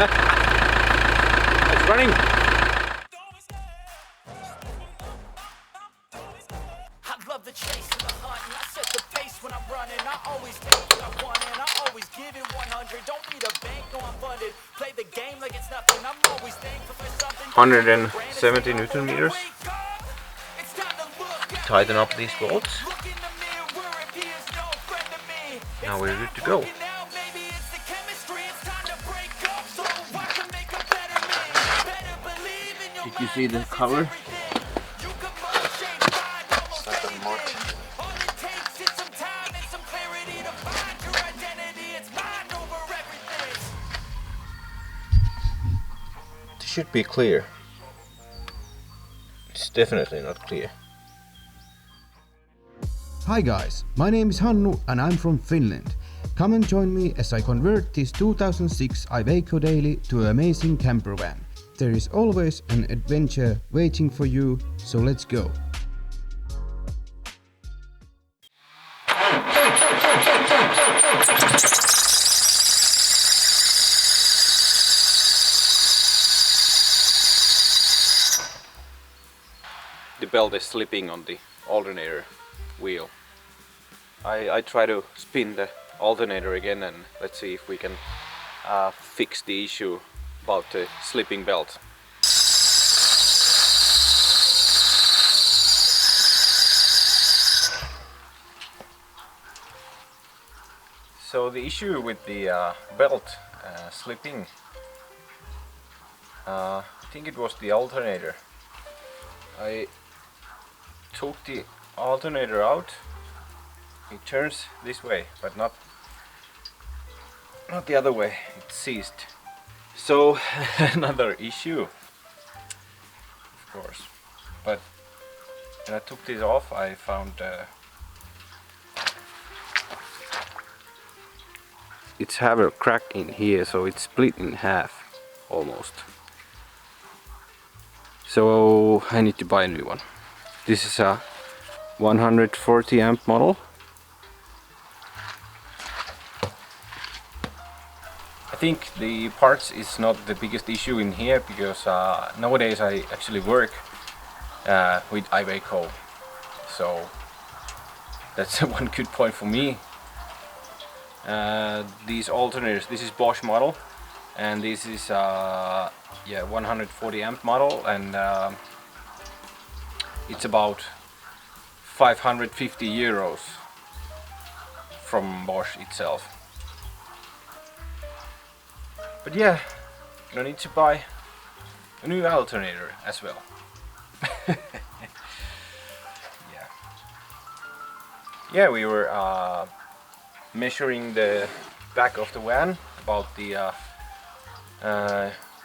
It's running. I love the chase and the hunt, and I set the pace when I'm running. I always take what I want, and I always give it 100. Don't need a bank, no I'm funded. Play the game like it's nothing. I'm always thankful for something. 170 Newton meters. Tighten up these bolts. Now we're good to go. Did you see the color? It should be clear. It's definitely not clear. Hi guys, my name is Hannu and I'm from Finland. Come and join me as I convert this 2006 Iveco Daily to an amazing campervan. There is always an adventure waiting for you, so let's go. The belt is slipping on the alternator wheel. I try to spin the alternator again and let's see if we can fix the issue about the slipping belt. So the issue with the belt slipping, I think it was the alternator. I took the alternator out. It turns this way, but not the other way. It seized. So another issue, of course. But when I took this off, I found it's have a crack in here, so it's split in half almost. So I need to buy a new one. This is a 140 amp model. I think the parts is not the biggest issue in here because nowadays I actually work with Iveco, so that's one good point for me. These alternators, this is Bosch model, and this is 140 amp model, and it's about 550 euros from Bosch itself. But yeah, you need to buy a new alternator as well. Yeah, we were measuring the back of the van about the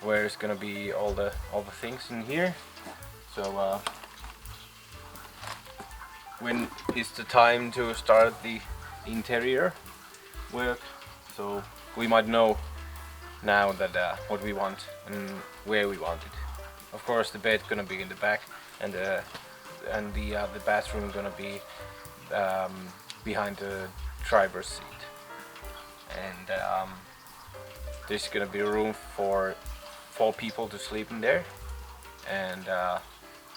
where it's gonna be all the things in here. So when is the time to start the interior work? So we might know now that what we want and where we want it. Of course, the bed gonna be in the back, and the bathroom gonna be behind the driver's seat, and there's gonna be room for 4 people to sleep in there, and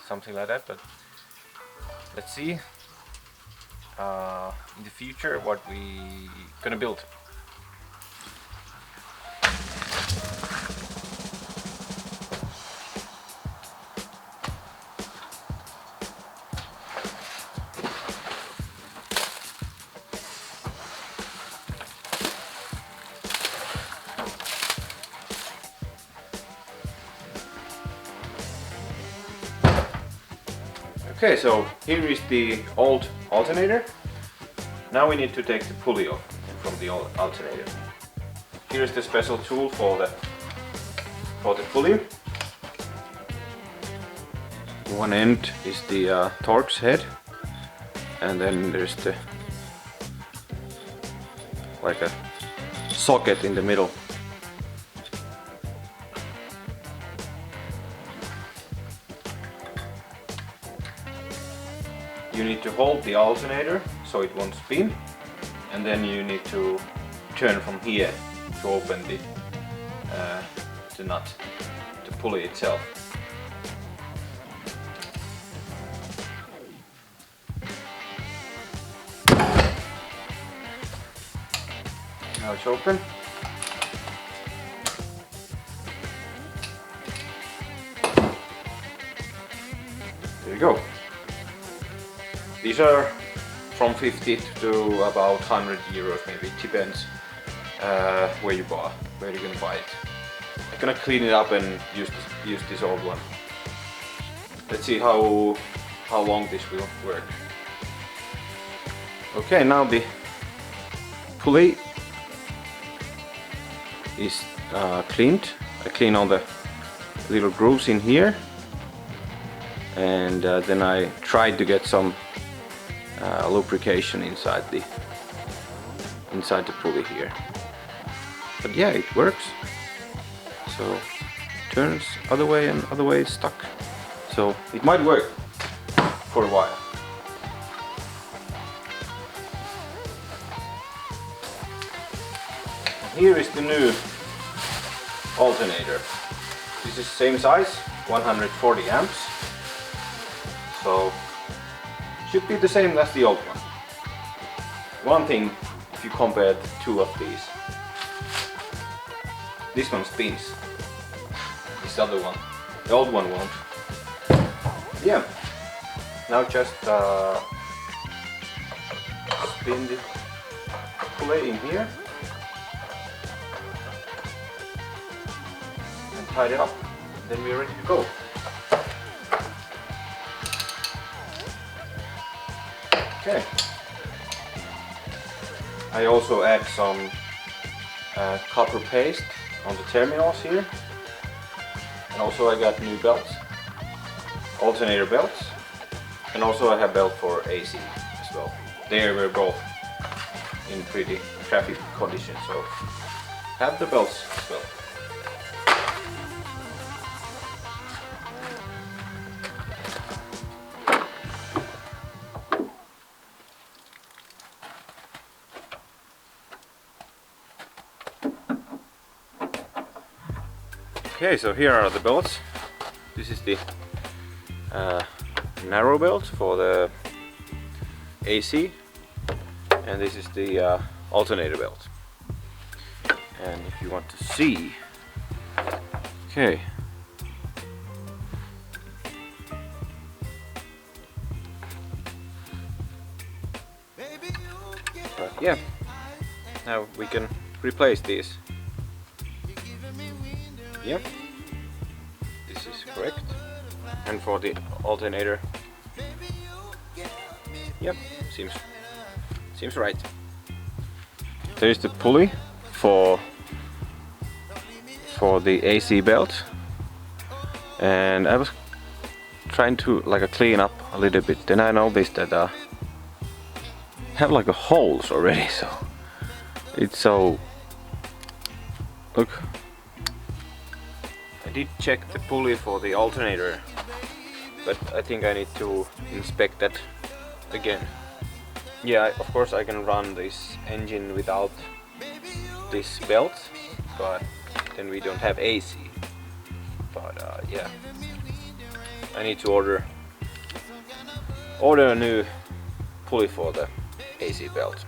something like that. But let's see in the future what we gonna build. Okay, so here is the old alternator. Now we need to take the pulley off from the old alternator. Here's the special tool for the pulley. One end is the Torx head, and then there's the like a socket in the middle. You need to hold the alternator so it won't spin, and then you need to turn from here to open the nut, the pulley itself. Now it's open. There you go. These are from 50 to about 100 euros, maybe. It depends where you're gonna buy it. I'm gonna clean it up and use this old one. Let's see how long this will work. Okay, now the pulley is cleaned. I clean all the little grooves in here, and then I tried to get some lubrication inside the pulley here. But yeah, it works. So turns other way and other way is stuck. So it might work for a while. Here is the new alternator. This is same size, 140 amps. So should be the same as the old one. One thing, if you compare the two of these, this one spins. This other one, the old one won't. Yeah. Now just spin the pulley in here. Tied it up, then we're ready to go. Okay. I also add some copper paste on the terminals here, and also I got new belts, alternator belts, and also I have belt for AC as well. They were both in pretty crappy condition, so have the belts as well. Okay, so here are the belts. This is the narrow belt for the AC, and this is the alternator belt. And if you want to see, okay, but yeah, now we can replace these. Yep, this is correct. And for the alternator, yep, seems right. There's the pulley for the AC belt, and I was trying to clean up a little bit. Then I noticed that I have a holes already, so it's so look. I did check the pulley for the alternator, but I think I need to inspect that again. Yeah, of course I can run this engine without this belt, but then we don't have AC. But yeah, I need to order a new pulley for the AC belt.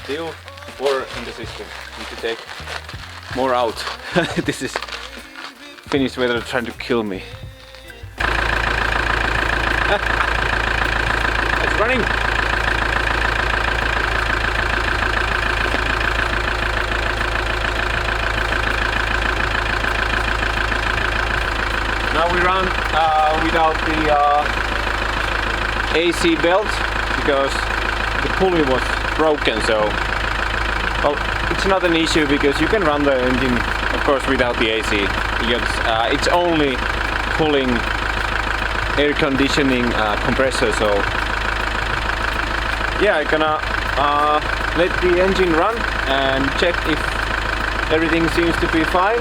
Still water in the system. Need to take more out. This is Finnish weather trying to kill me. It's running. Now we run without the AC belt because the pulley was broken, so well, it's not an issue because you can run the engine, of course, without the AC because it's only pulling air conditioning compressor. So yeah, I'm gonna let the engine run and check if everything seems to be fine.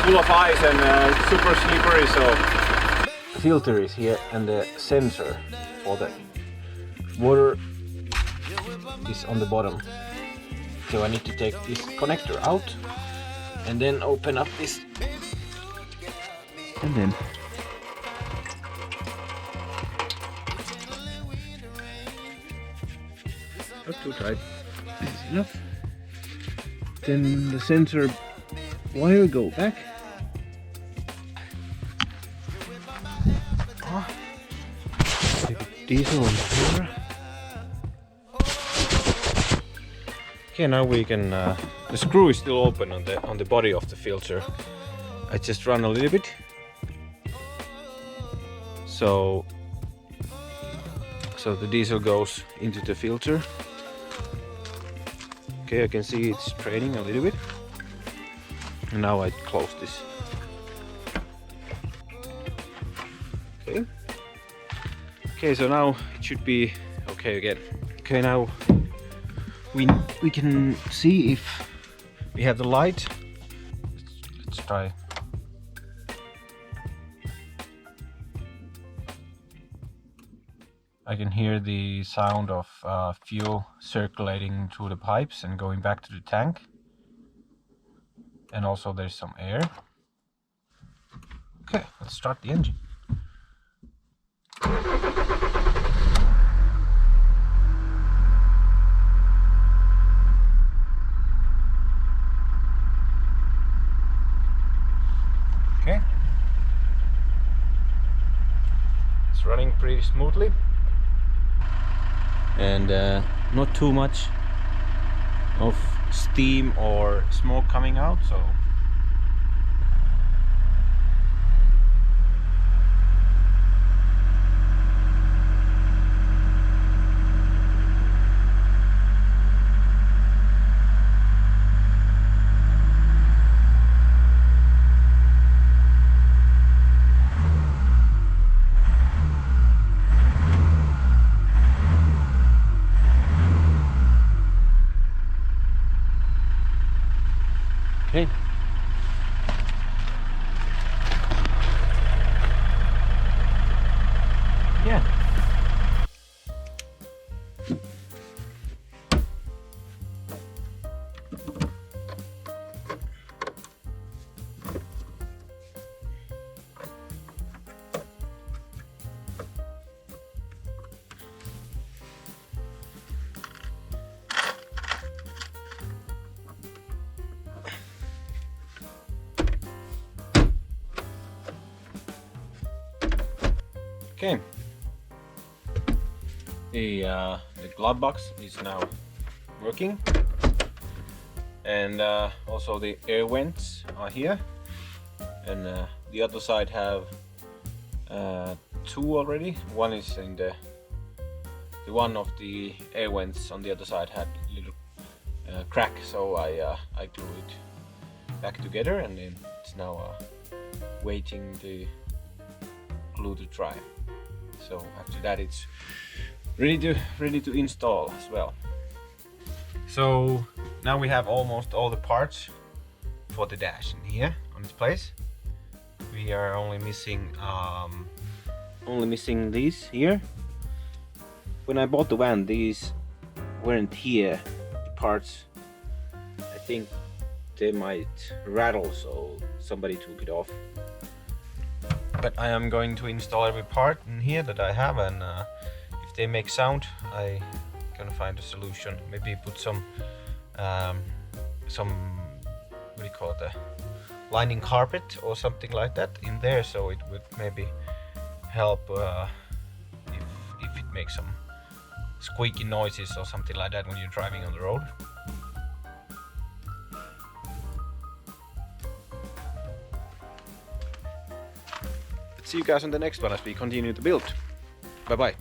full of ice and super slippery, so filter is here and the sensor for the water is on the bottom. So I need to take this connector out and then open up this and then not too tight, this is enough. Then the sensor wire go back. Diesel on here. Okay, now we can. The screw is still open on the body of the filter. I just run a little bit. So the diesel goes into the filter. Okay, I can see it's draining a little bit. And now I close this. Okay. Okay, so now it should be okay again. Okay, now we can see if we have the light. Let's try. I can hear the sound of fuel circulating through the pipes and going back to the tank. And also there's some air. Okay, let's start the engine. Okay. It's running pretty smoothly. And not too much of steam or smoke coming out, so okay. Yeah. Okay. The glove box is now working, and also the air vents are here, and the other side have two already. One is in the one of the air vents on the other side had a little crack, so I glue it back together, and then it's now waiting the glue to dry. So after that it's ready to install as well. So now we have almost all the parts for the dash in here on its place. We are only missing these here. When I bought the van, these weren't here, the parts. I think they might rattle, so somebody took it off. But I am going to install every part in here that I have, and if they make sound, I gonna find a solution. Maybe put some what do you call it, lining carpet or something like that in there, so it would maybe help if it makes some squeaky noises or something like that when you're driving on the road. See you guys on the next one as we continue to build. Bye bye.